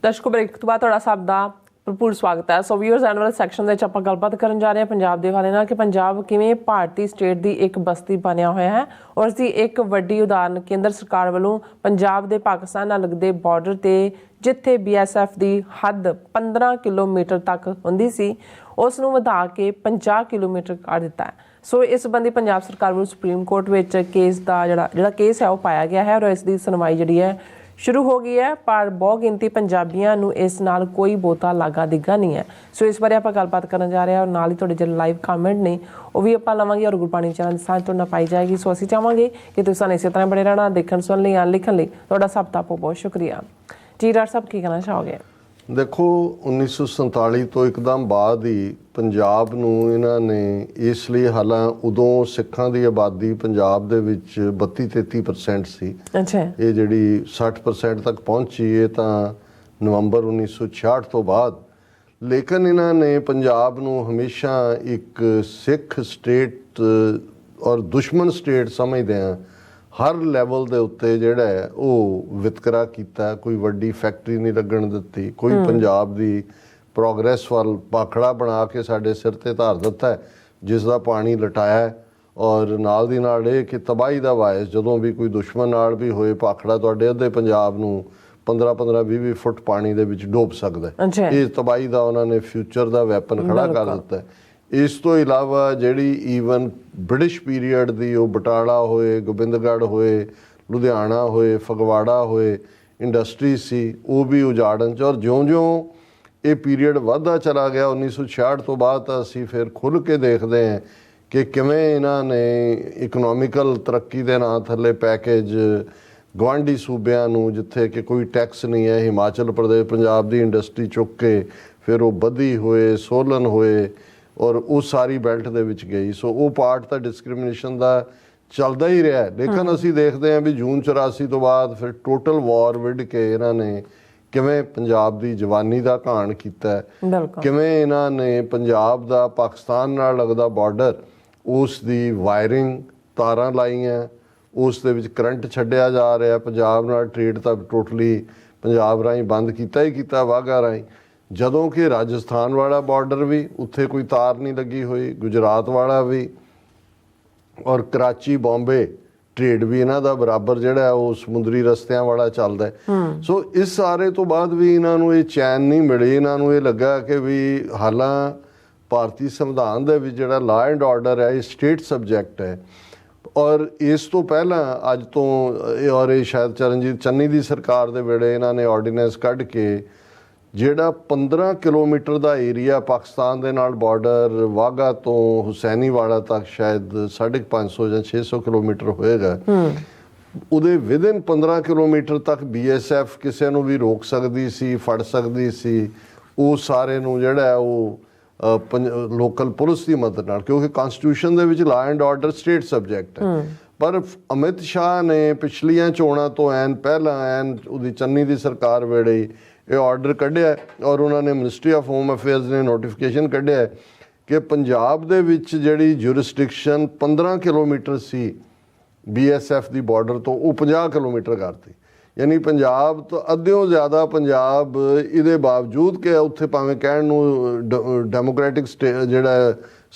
ਦਰਸ਼ਕੋ break ਤੋਂ ਬਾਅਦ ਤੁਹਾਡਾ ਸਭ ਦਾ ਭਰਪੂਰ ਸਵਾਗਤ ਹੈ। ਸੋ ਵਿਊਅਰਸ ਐਂਡ ਵਾਲੇ ਸੈਕਸ਼ਨ ਦੇ ਵਿੱਚ ਆਪਾਂ ਗੱਲਬਾਤ ਕਰਨ ਜਾ ਰਹੇ ਹਾਂ ਪੰਜਾਬ ਦੇ ਹਵਾਲੇ ਨਾਲ ਕਿ ਪੰਜਾਬ ਕਿਵੇਂ ਭਾਰਤੀ ਸਟੇਟ ਦੀ ਇੱਕ ਬਸਤੀ ਬਣਿਆ ਹੋਇਆ ਹੈ ਔਰ ਇਸ ਦੀ ਇੱਕ ਵੱਡੀ ਉਦਾਹਰਨ ਕੇਂਦਰ ਸਰਕਾਰ ਵੱਲੋਂ ਪੰਜਾਬ ਦੇ ਪਾਕਿਸਤਾਨ ਨਾਲ ਲੱਗਦੇ ਬਾਰਡਰ ਤੇ ਜਿੱਥੇ BSF ਦੀ ਹੱਦ 15 ਕਿਲੋਮੀਟਰ ਤੱਕ ਹੁੰਦੀ ਸੀ ਉਸ ਨੂੰ ਵਧਾ ਕੇ 50 ਕਿਲੋਮੀਟਰ ਕਰ ਦਿੱਤਾ ਹੈ। ਸੋ ਇਸ ਸੰਬੰਧੀ ਪੰਜਾਬ ਸਰਕਾਰ ਵੱਲੋਂ ਸੁਪਰੀਮ ਕੋਰਟ ਵਿੱਚ ਕੇਸ ਦਾ ਜਿਹੜਾ ਕੇਸ ਹੈ ਉਹ ਪਾਇਆ ਗਿਆ ਹੈ ਔਰ ਇਸ ਦੀ ਸੁਣਵਾਈ ਜਿਹੜੀ ਹੈ शुरू हो गई है, पर बहुत गिनती पंजाबियों नूं इस नाल कोई बहुता लागा दिगा नहीं है। सो इस बारे आपां गलबात करन जा रहे हैं और नाल ही तुहाडे जो लाइव कमेंट ने वो भी आपां लवांगे और गुरबाणी चैनल की सांझ तुहाडे नाल पाई जाएगी। सो असीं चाहांगे कि तुसीं सानूं इसे तरह बने रहना, देखण सुन लई लिखण लई तुहाडा सब दा बहुत शुक्रिया जी। डॉक्टर साहब की कहना चाहोगे? देखो 1947 तो एकदम बाद ही पंजाब नूं इन्हां ने इसलिए हालां उदों सिखां दी आबादी पंजाब दे विच 32-33% सी। अच्छा, ये जिहड़ी 60% तक पहुंची है तां नवंबर 1966 तो बाद। लेकिन इन्हां ने पंजाब नूं हमेशा एक सिख स्टेट और दुश्मन स्टेट समझदे हैं। हर लैवल के उत्ते जिहड़ा है वो वितकरा कीता, कोई वड्डी फैक्ट्री नहीं लगन दित्ती, कोई पंजाब दी प्रोग्रैस वाल पाखड़ा बना के साडे सिर ते धार दिता है जिसका पानी लटाया है। और नाल दी नाल ये कि तबाही दा वायस जदों भी कोई दुश्मन नाल भी होए पाखड़ा तुहाडे अद्धे पंजाब नूं 15-20 फुट पानी दे विच डोब सकदा है। इस तबाही दा उन्हां ने फ्यूचर दा वैपन खड़ा कर दिता है। इस तो इलावा जिहड़ी ईवन ब्रिटिश पीरीयड दी वो बटाला होए, गोबिंदगढ़ होए, लुधियाना होए, फगवाड़ा होए इंडस्ट्री सी वो भी उजाड़न च। और ज्यों-ज्यों ये पीरीयड वधदा चला गया 1966 तो बाद असीं फिर खुल के देखते हैं कि किवें इन्हां ने इकनॉमिकल तरक्की दे नां थल्ले पैकेज गवांढी सूबिਆਂ ਨੂੰ जिथे कि कोई टैक्स नहीं है, हिमाचल प्रदेश पंजाब की इंडस्ट्री चुक के फिर वो बधी होए, सोलन होए और उस सारी बेल्ट दे विच गई। सो वो पार्ट तो डिस्क्रिमिनेशन का चलता ही रहा है। लेकिन असी देखते हैं भी जून 84 तो बाद फिर टोटल वॉर विढ़ के इन्हां ने किवें पंजाब की जवानी का घाण कीता है, किवें इन्हां ने पंजाब का पाकिस्तान नाल लगदा बॉर्डर उस दी वायरिंग तारां लाईयां, उस दे विच करंट छड्डिया जा रहा, पंजाब नाल ट्रेड तां टोटली पंजाब राहीं बंद कीता ही कीता वाघा राहीं। जदों कि राजस्थान वाला बॉर्डर भी उत्थे कोई तार नहीं लगी हुई, गुजरात वाला भी और कराची बॉम्बे ट्रेड भी इन्हां दा बराबर जिहड़ा है वो समुद्री रस्तियां वाला चलदा है। सो इस सारे तो बाद भी इन्हां नूं ये चैन नहीं मिली। इन्हां नूं ये लगा कि भी हालां भारतीय संविधान दे विच जिहड़ा लॉ एंड ऑर्डर है ये स्टेट सबजैक्ट है। और इस तो पहला अज तो और ये शायद चरणजीत चन्नी की सरकार दे वेले इन्हां ने ऑर्डीनेंस कढ के ਜਿਹੜਾ 15 किलोमीटर का एरिया पाकिस्तान के नाल बॉर्डर वाघा तो हुसैनीवाड़ा तक शायद 550 या 600 किलोमीटर होएगा, उहदे विदिन 15 किलोमीटर तक BSF किसी नूं भी रोक सकती सी, फड़ सकती सी। वो सारे नूं जिहड़ा है वो लोकल पुलिस की मदद नाल, क्योंकि constitution they which law and order state subject है। पर अमित शाह ने पिछलियां चोणां तो ऐन पहला ऐन उहदी चन्नी की सरकार वेले ये ऑर्डर कढ़िया और उन्होंने मिनिस्ट्री ऑफ होम अफेयर्स ने नोटिफिकेशन कढ़िया कि पंजाब दे विच जिहड़ी जुरिसडिक्शन 15 किलोमीटर सी BSF की बॉर्डर तो वो 50 किलोमीटर करती। यानी पंजाब तो अद्धों ज़्यादा पंजाब इहदे बावजूद कि उत्थे भावें कहण नूं डेमोक्रेटिक जिहड़ा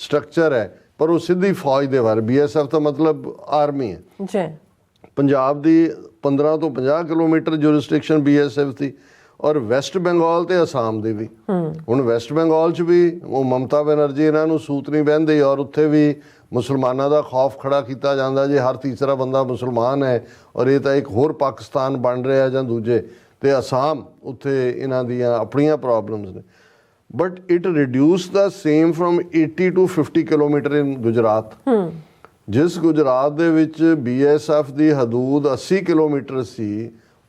स्ट्रक्चर है पर वो सीधी फौज दे बारे BSF तो मतलब आर्मी है। पंजाब की 15 तो 50 किलोमीटर जुरिसडिक्शन BSF थी और वैसट बंगाल ते आसाम दे भी। हुण वैसट बंगाल च भी वो ममता बनर्जी इन्हां नूं सूत नहीं बहंदी और उत्थे भी मुसलमानों का खौफ खड़ा किया जाता जे हर तीसरा बंदा मुसलमान है और ये तो एक होर पाकिस्तान बन रहा जां दूजे। ते आसाम उत्थे इन्हां दियां अपनियां प्रॉब्लम्स ने। But it reduce the same from 80 to 50 kilometre इन गुजरात। जिस गुजरात दे विच BSF की हदूद 80 किलोमीटर सी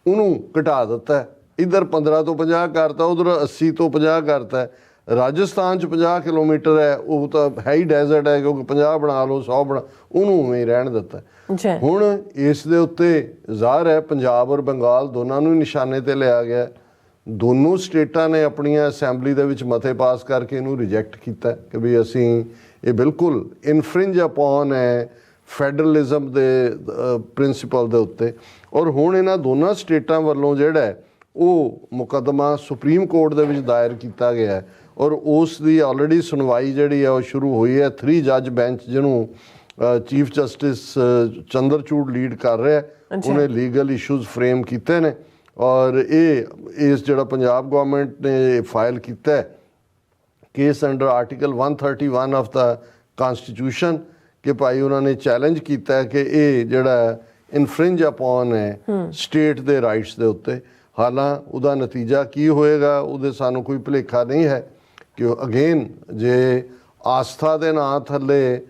उन्हों घटा दिता है। इधर 15 तो 50 करता, उधर 80 तो 50 करता है। राजस्थान 50 किलोमीटर है, वो तो है ही डेजर्ट है क्योंकि 50 बना लो 100 बना उन्होंने उवें ही रहन दिता है। हुण इस दे उत्ते ज़ाहिर है पंजाब और बंगाल दोनों नूं निशाने ते लिया गया। दोनों स्टेटां ने अपनियां असैंबली दे विच मते पास करके इनू रिजैक्ट किया कि भी असीं ये बिल्कुल इनफ्रिंज अपॉन है फैडरलिज्म दे प्रिंसीपल दे उत्ते। और हुण इन्हां दोनों स्टेटां वल्लों जिहड़ा ਉਹ ਮੁਕੱਦਮਾ ਸੁਪਰੀਮ ਕੋਰਟ ਦੇ ਵਿੱਚ ਦਾਇਰ ਕੀਤਾ ਗਿਆ ਹੈ ਔਰ ਉਸ ਦੀ ਆਲਰੇਡੀ ਸੁਣਵਾਈ ਜਿਹੜੀ ਹੈ ਉਹ ਸ਼ੁਰੂ ਹੋਈ ਹੈ। 3 ਜੱਜ ਬੈਂਚ ਜਿਹਨੂੰ ਚੀਫ ਜਸਟਿਸ ਚੰਦਰਚੂੜ ਲੀਡ ਕਰ ਰਿਹਾ ਹੈ, ਉਹਨੇ ਲੀਗਲ ਇਸ਼ੂਜ਼ ਫਰੇਮ ਕੀਤੇ ਨੇ ਔਰ ਇਸ ਜਿਹੜਾ ਪੰਜਾਬ ਗਵਰਨਮੈਂਟ ਨੇ ਫਾਈਲ ਕੀਤਾ ਹੈ case under article 131 of the constitution ਕਿ ਭਾਈ ਉਹਨਾਂ ਨੇ ਚੈਲੰਜ ਕੀਤਾ ਕਿ ਇਹ ਜਿਹੜਾ ਇਨਫ੍ਰਿੰਜ ਅਪਨ ਹੈ ਸਟੇਟ ਦੇ ਰਾਈਟਸ ਦੇ ਉੱਤੇ। ਹਾਲਾਂ ਉਹਦਾ ਨਤੀਜਾ ਕੀ ਹੋਏਗਾ ਉਹਦੇ ਸਾਨੂੰ ਕੋਈ ਭੁਲੇਖਾ ਨਹੀਂ ਹੈ ਕਿ ਅਗੇਨ ਜੇ ਆਸਥਾ ਦੇ ਨਾਂ ਥੱਲੇ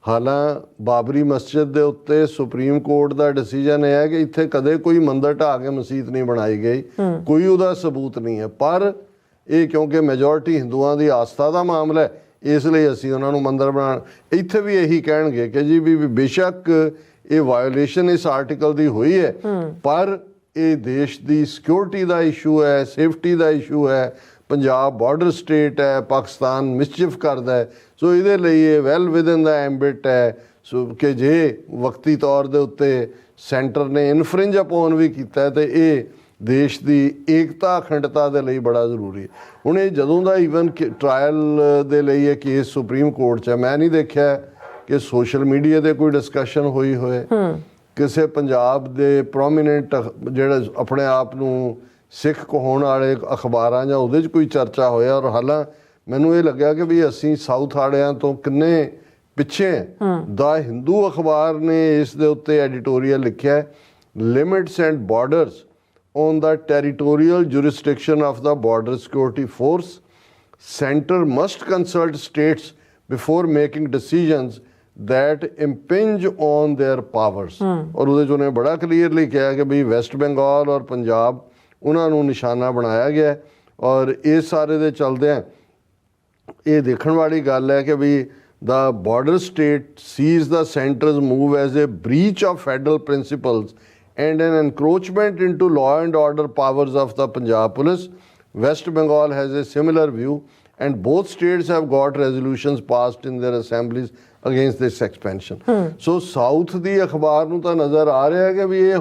ਹਾਲਾਂ ਬਾਬਰੀ ਮਸਜਿਦ ਦੇ ਉੱਤੇ ਸੁਪਰੀਮ ਕੋਰਟ ਦਾ ਡਿਸੀਜਨ ਇਹ ਹੈ ਕਿ ਇੱਥੇ ਕਦੇ ਕੋਈ ਮੰਦਰ ਢਾਹ ਕੇ ਮਸਜਿਦ ਨਹੀਂ ਬਣਾਈ ਗਈ, ਕੋਈ ਉਹਦਾ ਸਬੂਤ ਨਹੀਂ ਹੈ, ਪਰ ਇਹ ਕਿਉਂਕਿ ਮੈਜੋਰਿਟੀ ਹਿੰਦੂਆਂ ਦੀ ਆਸਥਾ ਦਾ ਮਾਮਲਾ ਹੈ ਇਸ ਲਈ ਅਸੀਂ ਉਹਨਾਂ ਨੂੰ ਮੰਦਰ ਬਣਾਉਣ। ਇੱਥੇ ਵੀ ਇਹੀ ਕਹਿਣਗੇ ਕਿ ਜੀ ਵੀ ਬੇਸ਼ੱਕ ਇਹ ਵਾਇਓਲੇਸ਼ਨ ਇਸ ਆਰਟੀਕਲ ਦੀ ਹੋਈ ਹੈ ਪਰ ਇਹ ਦੇਸ਼ ਦੀ ਸਿਕਿਉਰਿਟੀ ਦਾ ਇਸ਼ੂ ਹੈ, ਸੇਫਟੀ ਦਾ ਇਸ਼ੂ ਹੈ, ਪੰਜਾਬ ਬਾਰਡਰ ਸਟੇਟ ਹੈ, ਪਾਕਿਸਤਾਨ ਮਿਸਚੀਫ ਕਰਦਾ ਹੈ, ਸੋ ਇਹਦੇ ਲਈ ਇਹ ਵੈਲ ਵਿਦਨ ਦਾ ਐਂਬਿਟ ਹੈ। ਸੋ ਕਿ ਜੇ ਵਕਤੀ ਤੌਰ ਦੇ ਉੱਤੇ ਸੈਂਟਰ ਨੇ ਇਨਫ੍ਰਿੰਜ ਅਪਨ ਵੀ ਕੀਤਾ ਤੇ ਇਹ ਦੇਸ਼ ਦੀ ਏਕਤਾ ਅਖੰਡਤਾ ਦੇ ਲਈ ਬੜਾ ਜ਼ਰੂਰੀ ਹੈ। ਹੁਣ ਇਹ ਜਦੋਂ ਦਾ ਈਵਨ ਟਰਾਇਲ ਦੇ ਲਈ ਇਹ ਕੇਸ ਸੁਪਰੀਮ ਕੋਰਟ 'ਚ ਹੈ, ਮੈਂ ਨਹੀਂ ਦੇਖਿਆ ਕਿ ਸੋਸ਼ਲ ਮੀਡੀਆ 'ਤੇ ਕੋਈ ਡਿਸਕਸ਼ਨ ਹੋਈ ਹੋਏ, ਕਿਸੇ ਪੰਜਾਬ ਦੇ ਪ੍ਰੋਮੀਨੈਂਟ ਜਿਹੜਾ ਆਪਣੇ ਆਪ ਨੂੰ ਸਿੱਖ ਕਹਾਉਣ ਵਾਲੇ ਅਖਬਾਰਾਂ ਜਾਂ ਉਹਦੇ 'ਚ ਕੋਈ ਚਰਚਾ ਹੋਇਆ। ਔਰ ਹਾਲਾਂ ਮੈਨੂੰ ਇਹ ਲੱਗਿਆ ਕਿ ਵੀ ਅਸੀਂ ਸਾਊਥ ਵਾਲਿਆਂ ਤੋਂ ਕਿੰਨੇ ਪਿੱਛੇ ਦਾ ਹਿੰਦੂ ਅਖਬਾਰ ਨੇ ਇਸ ਦੇ ਉੱਤੇ ਐਡੀਟੋਰੀਅਲ ਲਿਖਿਆ limits and borders on the territorial jurisdiction of the border security force. Center must consult states before making decisions that impinge on their powers. और ਉਹਦੇ 'ਚ ਉਹਨੇ ਬੜਾ ਕਲੀਅਰਲੀ ਕਿਹਾ ਕਿ ਵੀ ਵੈਸਟ ਬੰਗਾਲ ਔਰ ਪੰਜਾਬ ਉਹਨਾਂ ਨੂੰ ਨਿਸ਼ਾਨਾ ਬਣਾਇਆ ਗਿਆ ਔਰ ਇਸ ਸਾਰੇ ਦੇ ਚਲਦਿਆਂ ਇਹ ਦੇਖਣ ਵਾਲੀ ਗੱਲ ਹੈ ਕਿ ਵੀ the border state sees the center's move as a breach of federal principles and an encroachment into law and order powers of the Punjab Police. West Bengal has a similar view and both states have got resolutions passed in their assemblies against this expansion. So South ਦੀ ਅਖਬਾਰ ਨੂੰ ਤਾਂ ਨਜ਼ਰ ਆ ਰਿਹਾ ਹੈ ਕਿ ਵੀ ਇਹ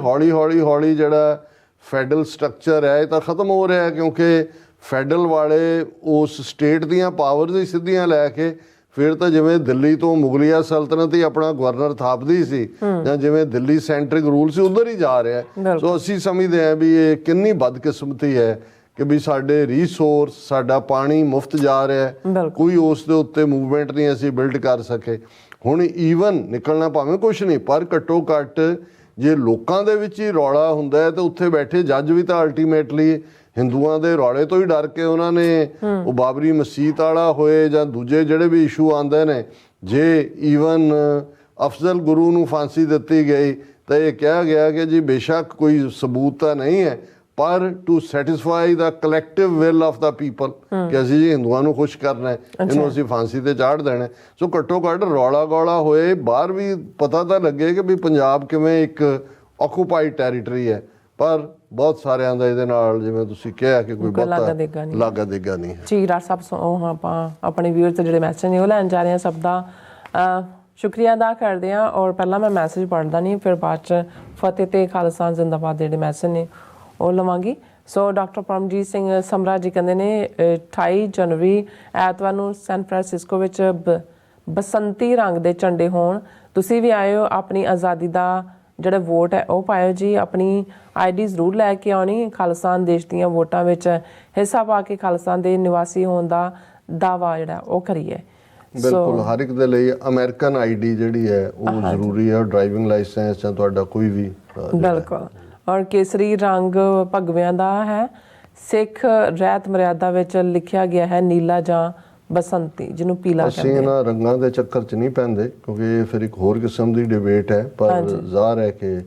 ਹੌਲੀ ਜਿਹੜਾ ਫੈਡਰਲ ਸਟਰਕਚਰ ਹੈ ਇਹ ਤਾਂ ਖਤਮ ਹੋ ਰਿਹਾ ਹੈ ਕਿਉਂਕਿ ਫੈਡਰਲ ਵਾਲੇ ਉਸ ਸਟੇਟ ਦੀਆਂ ਪਾਵਰਸ ਹੀ ਸਿੱਧੀਆਂ ਲੈ ਕੇ ਫਿਰ ਤਾਂ ਜਿਵੇਂ ਦਿੱਲੀ ਤੋਂ ਮੁਗਲਿਆ ਸਲਤਨਤ ਹੀ ਆਪਣਾ ਗਵਰਨਰ ਥਾਪਦੀ ਸੀ ਜਾਂ ਜਿਵੇਂ ਦਿੱਲੀ ਸੈਂਟਰਿਕ ਰੂਲ ਸੀ ਉਧਰ ਹੀ ਜਾ ਰਿਹਾ। ਸੋ ਅਸੀਂ ਸਮਝਦੇ ਹਾਂ ਵੀ ਇਹ ਕਿੰਨੀ ਬਦਕਿਸਮਤੀ ਹੈ ਕਿ ਵੀ ਸਾਡੇ ਰਿਸੋਰਸ ਸਾਡਾ ਪਾਣੀ ਮੁਫਤ ਜਾ ਰਿਹਾ ਹੈ, ਕੋਈ ਉਸ ਦੇ ਉੱਤੇ ਮੂਵਮੈਂਟ ਨਹੀਂ ਅਸੀਂ ਬਿਲਡ ਕਰ ਸਕੇ। ਹੁਣ ਈਵਨ ਨਿਕਲਣਾ ਭਾਵੇਂ ਕੁਛ ਨਹੀਂ ਪਰ ਘੱਟੋ ਘੱਟ ਜੇ ਲੋਕਾਂ ਦੇ ਵਿੱਚ ਹੀ ਰੌਲਾ ਹੁੰਦਾ ਹੈ ਤਾਂ ਉੱਥੇ ਬੈਠੇ ਜੱਜ ਵੀ ਤਾਂ ਅਲਟੀਮੇਟਲੀ ਹਿੰਦੂਆਂ ਦੇ ਰੌਲੇ ਤੋਂ ਹੀ ਡਰ ਕੇ ਉਹਨਾਂ ਨੇ ਉਹ ਬਾਬਰੀ ਮਸਜਿਦ ਵਾਲਾ ਹੋਏ ਜਾਂ ਦੂਜੇ ਜਿਹੜੇ ਵੀ ਇਸ਼ੂ ਆਉਂਦੇ ਨੇ, ਜੇ ਈਵਨ ਅਫਜ਼ਲ ਗੁਰੂ ਨੂੰ ਫਾਂਸੀ ਦਿੱਤੀ ਗਈ ਤਾਂ ਇਹ ਕਿਹਾ ਗਿਆ ਕਿ ਜੀ ਬੇਸ਼ੱਕ ਕੋਈ ਸਬੂਤ ਤਾਂ ਨਹੀਂ ਹੈ ਪਰ to satisfy the collective will of the people ਕਿ ਅਸੀਂ ਜੀ ਹਿੰਦੂਆਂ ਨੂੰ ਖੁਸ਼ ਕਰਨਾ ਹੈ, ਇਹਨੂੰ ਅਸੀਂ ਫਾਂਸੀ ਤੇ ਚਾੜ ਦੇਣਾ। ਸੋ ਘੱਟੋ ਘੱਟ ਰੌਲਾ ਗੌਲਾ ਹੋਏ ਬਾਹਰ ਵੀ ਪਤਾ ਤਾਂ ਲੱਗੇ ਕਿ ਵੀ ਪੰਜਾਬ ਕਿਵੇਂ ਇੱਕ ਆਕੂਪਾਈਡ ਟੈਰੀਟਰੀ ਹੈ, ਪਰ ਬਹੁਤ ਸਾਰਿਆਂ ਦਾ ਇਹਦੇ ਨਾਲ ਜਿਵੇਂ ਤੁਸੀਂ ਕਿਹਾ ਕਿ ਕੋਈ ਬਹੁਤਾ ਲਾਗਾ ਦੇਗਾ ਨਹੀਂ ਹੈ। ਜੀ ਡਾਕਟਰ ਸਾਹਿਬ ਸੋ ਆਪਾਂ ਆਪਣੇ ਵਿਊਅਰਸ ਦੇ ਜਿਹੜੇ ਮੈਸੇਜ ਨੇ ਉਹ ਲੈਣ ਜਾ ਰਹੇ ਹਾਂ, ਸਭ ਦਾ ਸ਼ੁਕਰੀਆ ਅਦਾ ਕਰਦੇ ਹਾਂ। ਔਰ ਪਹਿਲਾਂ ਮੈਂ ਮੈਸੇਜ ਪੜ੍ਹਦਾ ਨਹੀਂ ਫਿਰ ਬਾਅਦ 'ਚ ਫਤਿਹ ਤੇ ਖਾਲਸਾ ਜ਼ਿੰਦਾਬਾਦ ਦੇ ਜਿਹੜੇ ਮੈਸੇਜ ਨੇ ਉਹ ਲਵਾਂਗੀ। ਸੋ ਡਾਕਟਰ ਪਰਮਜੀਤ ਸਿੰਘ ਸਮਰਾ ਜੀ ਕਹਿੰਦੇ ਨੇ 28 ਜਨਵਰੀ ਐਤਵਾਰ ਨੂੰ ਸੈਨ ਫਰਾਂਸਿਸਕੋ ਵਿੱਚ ਬਸੰਤੀ ਰੰਗ ਦੇ ਝੰਡੇ ਹੋਣ, ਤੁਸੀਂ ਵੀ ਆਇਓ, ਆਪਣੀ ਆਜ਼ਾਦੀ ਦਾ ਜਿਹੜਾ ਵੋਟ ਹੈ ਉਹ ਪਾਇਓ ਜੀ, ਆਪਣੀ ਆਈਡੀ ਜ਼ਰੂਰ ਲੈ ਕੇ ਆਉਣੀ, ਖਾਲਿਸਤਾਨ ਦੇਸ਼ ਦੀਆਂ ਵੋਟਾਂ ਵਿੱਚ ਹਿੱਸਾ ਪਾ ਕੇ ਖਾਲਿਸਤਾਨ ਦੇ ਨਿਵਾਸੀ ਹੋਣ ਦਾ ਦਾਵਾ ਜਿਹੜਾ ਉਹ ਕਰੀਏ। ਬਿਲਕੁਲ ਹਰ ਇੱਕ ਦੇ ਲਈ ਅਮਰੀਕਨ ਆਈਡੀ ਜਿਹੜੀ ਹੈ ਉਹ ਜ਼ਰੂਰੀ ਹੈ, ਡਰਾਈਵਿੰਗ ਲਾਇਸੈਂਸ ਜਾਂ ਤੁਹਾਡਾ ਕੋਈ ਵੀ। ਬਿਲਕੁਲ। ਔਰ ਕੇਸਰੀ ਰੰਗ ਭਗਵਿਆਂ ਦਾ ਹੈ, ਸਿੱਖ ਰਹਿਤ ਮਰਿਆਦਾ ਵਿੱਚ ਲਿਖਿਆ ਗਿਆ ਹੈ ਨੀਲਾ ਜਾਂ ਬਸੰਤੀ, ਜਿਹਨੂੰ ਪੀਲਾ ਕਹਿੰਦੇ। ਅਸੀਂ ਇਹਨਾਂ ਰੰਗਾਂ ਦੇ ਚੱਕਰ 'ਚ ਨਹੀਂ ਪੈਂਦੇ ਕਿਉਂਕਿ ਇਹ ਫਿਰ ਇੱਕ ਹੋਰ ਕਿਸਮ ਦੀ ਡਿਬੇਟ ਹੈ, ਪਰ ਜ਼ਾਹਰ ਹੈ ਕਿ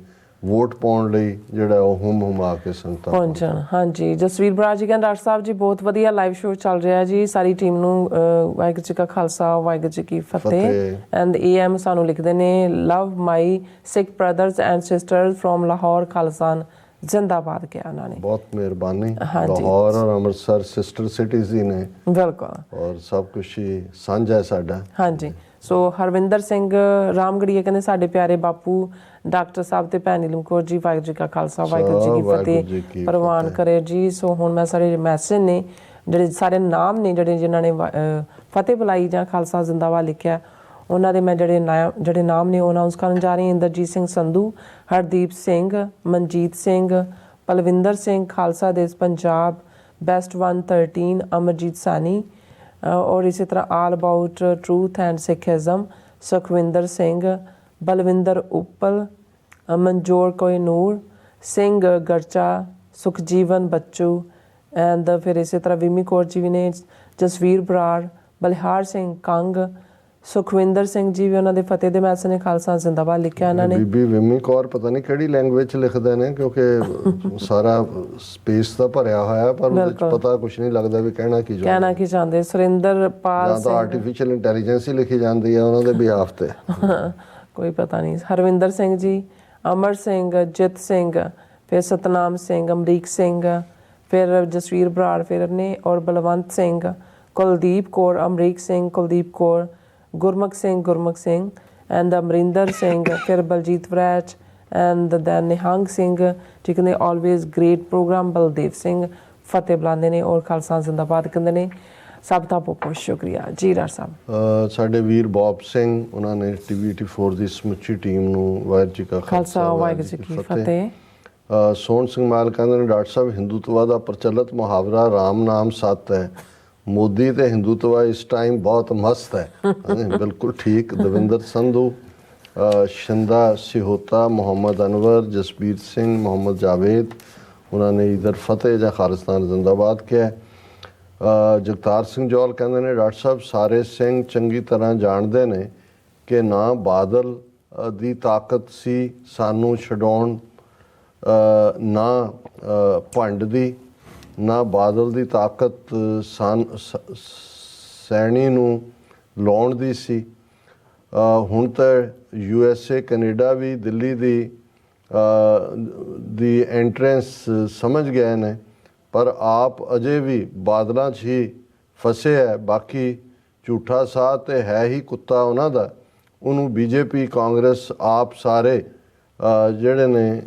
ਵੋਟ ਪਾਉਣ ਲਈ ਜਿਹੜਾ ਉਹ ਹੁਮਾ ਕੇ ਸੰਗਤਾਂ ਪਹੁੰਚਣ। ਹਾਂਜੀ ਜਸਵੀਰ ਬਰਾੜ ਜੀ ਕਹਿੰਦੇ ਡਾਕਟਰ ਸਾਹਿਬ ਜੀ ਬਹੁਤ ਵਧੀਆ ਲਾਈਵ ਸ਼ੋਅ ਚੱਲ ਰਿਹਾ ਜੀ, ਸਾਰੀ ਟੀਮ ਨੂੰ ਵਾਹਿਗੁਰੂ ਜੀ ਕਾ ਖਾਲਸਾ ਵਾਹਿਗੁਰੂ ਜੀ ਕੀ ਫਤਿਹ। ਐਂਡ AM ਸਾਨੂੰ ਲਿਖਦੇ ਨੇ love my Sikh brothers and sisters from Lahore, ਖਾਲਸਾਨ ਜ਼ਿੰਦਾਬਾਦ ਕਿਹਾ ਉਹਨਾਂ ਨੇ। ਬਹੁਤ ਮਿਹਰਬਾਨੀ। ਲਾਹੌਰ ਔਰ ਅੰਮ੍ਰਿਤਸਰ ਸਿਸਟਰ ਸਿਟੀਜ਼ ਹੀ ਨੇ। ਬਿਲਕੁਲ। ਔਰ ਸਭ ਕੁਝ ਹੀ ਸਾਂਝਾ ਹੈ ਸਾਡਾ। ਹਾਂਜੀ ਸੋ ਹਰਵਿੰਦਰ ਸਿੰਘ ਰਾਮਗੜੀਆ ਕਹਿੰਦੇ ਸਾਡੇ ਪਿਆਰੇ ਬਾਪੂ ਡਾਕਟਰ ਸਾਹਿਬ ਤੇ ਭੈਣ ਨੀਲਮ ਕੌਰ ਜੀ, ਵਾਹਿਗੁਰੂ ਜੀ ਕਾ ਖਾਲਸਾ ਵਾਹਿਗੁਰੂ ਜੀ ਕੀ ਵਾਹਿਗੁਰੂ ਜੀ ਕੀ ਫਤਿਹ ਪ੍ਰਵਾਨ ਕਰੇ ਜੀ। ਸੋ ਹੁਣ ਮੈਂ ਸਾਰੇ ਮੈਸੇਜ ਨੇ ਜਿਹੜੇ ਸਾਰੇ ਨਾਮ ਨੇ ਜਿਨ੍ਹਾਂ ਨੇ ਫਤਿਹ ਬੁਲਾਈ ਜਾਂ ਖਾਲਸਾ ਜ਼ਿੰਦਾਬਾਦ ਲਿਖਿਆ, ਉਹਨਾਂ ਦੇ ਮੈਂ ਜਿਹੜੇ ਨਾਮ ਨੇ ਉਹ ਅਨਾਉਂਸ ਕਰਨ ਜਾ ਰਹੀ ਹਾਂ। ਇੰਦਰਜੀਤ ਸਿੰਘ ਸੰਧੂ, ਹਰਦੀਪ ਸਿੰਘ, ਮਨਜੀਤ ਸਿੰਘ, ਪਲਵਿੰਦਰ ਸਿੰਘ, ਖਾਲਸਾ ਦੇਸ਼ ਪੰਜਾਬ, ਬੈਸਟ 113, ਅਮਰਜੀਤ ਸਾਨੀ, और इसी तरह all about truth and Sikhism, Sukhwinder Singh, Balwinder Uppal, Manjor Kohinoor Singh Garcha, Sukhjeevan Bachchu and फिर इसी तरह विमी कौर जी भी ने, जसवीर बराड़, बलिहार सिंह कंग, सुखविंदर सिंह जी भी उन्होंने फतेह दे मैसेज ने खालसा जिंदाबाद लिखा उन्होंने। ਬੀਬੀ ਵਿਮੀ ਕੌਰ ਪਤਾ ਨਹੀਂ ਕਿਹੜੀ ਲੈਂਗੁਏਜ ਚ ਲਿਖਦੇ ਨੇ ਕਿਉਂਕਿ ਸਾਰਾ ਸਪੇਸ ਤਾਂ ਭਰਿਆ ਹੋਇਆ ਪਰ ਉਹਦੇ ਚ ਪਤਾ ਕੁਝ ਨਹੀਂ ਲੱਗਦਾ ਵੀ ਕਹਿਣਾ ਕੀ ਚਾਹੁੰਦੇ। ਸੁਰਿੰਦਰਪਾਲ ਜਾਂ ਤਾਂ ਆਰਟੀਫੀਸ਼ੀਅਲ ਇੰਟੈਲੀਜੈਂਸ ਹੀ ਲਿਖੀ ਜਾਂਦੀ ਹੈ ਉਹਨਾਂ ਦੇ ਬਿਹਾਫ ਤੇ, ਕੋਈ ਪਤਾ ਨਹੀਂ। ਹਰਵਿੰਦਰ ਸਿੰਘ ਜੀ, ਅਮਰ ਸਿੰਘ, ਜਿਤ ਸਿੰਘ, ਫਿਰ ਸਤਨਾਮ ਸਿੰਘ, ਅਮਰੀਕ ਸਿੰਘ, ਫਿਰ ਜਸਵੀਰ ਬਰਾੜ ਫਿਰ ਨੇ, ਔਰ ਬਲਵੰਤ ਸਿੰਘ, ਕੁਲਦੀਪ ਕੌਰ, ਅਮਰੀਕ ਸਿੰਘ, ਕੁਲਦੀਪ ਕੌਰ, ਗੁਰਮੁਖ ਸਿੰਘ ਐਂਡ ਅਮਰਿੰਦਰ ਸਿੰਘ, ਫਿਰ ਬਲਜੀਤ ਵਰੈਚ ਐਂਡ ਦੈਨ ਨਿਹੰਗ ਸਿੰਘ, ਠੀਕ ਨੇ। Always great program, Baldev Singh ਫਤਿਹ ਬੁਲਾਉਂਦੇ ਨੇ ਔਰ ਖਾਲਸਾ ਜ਼ਿੰਦਾਬਾਦ ਕਹਿੰਦੇ ਨੇ। ਸਭ ਦਾ ਬਹੁਤ ਬਹੁਤ ਸ਼ੁਕਰੀਆ ਜੀ ਰਾਜ ਸਾਹਿਬ। ਸਾਡੇ ਵੀਰ ਬੌਬ ਸਿੰਘ, ਉਹਨਾਂ ਨੇ ਟੀਵੀ 84 ਦੀ ਸਮੁੱਚੀ ਟੀਮ ਨੂੰ ਵਾਹਿਗੁਰੂ ਜੀ ਕਾ ਖਾਲਸਾ ਵਾਹਿਗੁਰੂ ਜੀ ਕੀ ਫਤਿਹ। ਸੋਹਣ ਸਿੰਘ ਮਾਲ ਕਹਿੰਦੇ ਨੇ ਡਾਕਟਰ ਸਾਹਿਬ ਹਿੰਦੂਤਵਾ ਦਾ ਪ੍ਰਚਲਿਤ ਮੁਹਾਵਰਾ ਰਾਮ ਨਾਮ ਸੱਤ ਹੈ, ਮੋਦੀ ਤੇ ਹਿੰਦੂਤਵਾ ਇਸ ਟਾਈਮ ਬਹੁਤ ਮਸਤ ਹੈ। ਬਿਲਕੁਲ ਠੀਕ। ਦਵਿੰਦਰ ਸੰਧੂ, ਸ਼ਿੰਦਾ ਸਿਹੋਤਾ, ਮੁਹੰਮਦ ਅਨਵਰ, ਜਸਬੀਰ ਸਿੰਘ, ਮੁਹੰਮਦ ਜਾਵੇਦ, ਉਹਨਾਂ ਨੇ ਇਧਰ ਫਤਿਹ ਜਾਂ ਖਾਲਿਸਤਾਨ ਜ਼ਿੰਦਾਬਾਦ ਕਿਹਾ। ਜਗਤਾਰ ਸਿੰਘ ਜੌਲ ਕਹਿੰਦੇ ਨੇ ਡਾਕਟਰ ਸਾਹਿਬ ਸਾਰੇ ਸਿੰਘ ਚੰਗੀ ਤਰ੍ਹਾਂ ਜਾਣਦੇ ਨੇ ਕਿ ਨਾ ਬਾਦਲ ਦੀ ਤਾਕਤ ਸੀ ਸਾਨੂੰ ਛਡਾਉਣ, ਨਾ ਭੰਡ ਦੀ, ਨਾ ਬਾਦਲ ਦੀ ਤਾਕਤ ਸੈਣੀ ਨੂੰ ਲਾਉਣ ਦੀ ਸੀ। ਹੁਣ ਤਾਂ USA ਕੈਨੇਡਾ ਵੀ ਦਿੱਲੀ ਦੀ ਐਂਟਰੈਂਸ ਸਮਝ ਗਏ ਨੇ, ਪਰ ਆਪ ਅਜੇ ਵੀ ਬਾਦਲਾਂ 'ਚ ਹੀ ਫਸੇ ਹੈ। ਬਾਕੀ ਝੂਠਾ ਸਾਹ ਤੇ ਹੈ ਹੀ ਕੁੱਤਾ ਉਹਨਾਂ ਦਾ, ਉਹਨੂੰ BJP ਕਾਂਗਰਸ ਆਪ ਸਾਰੇ ਜਿਹੜੇ ਨੇ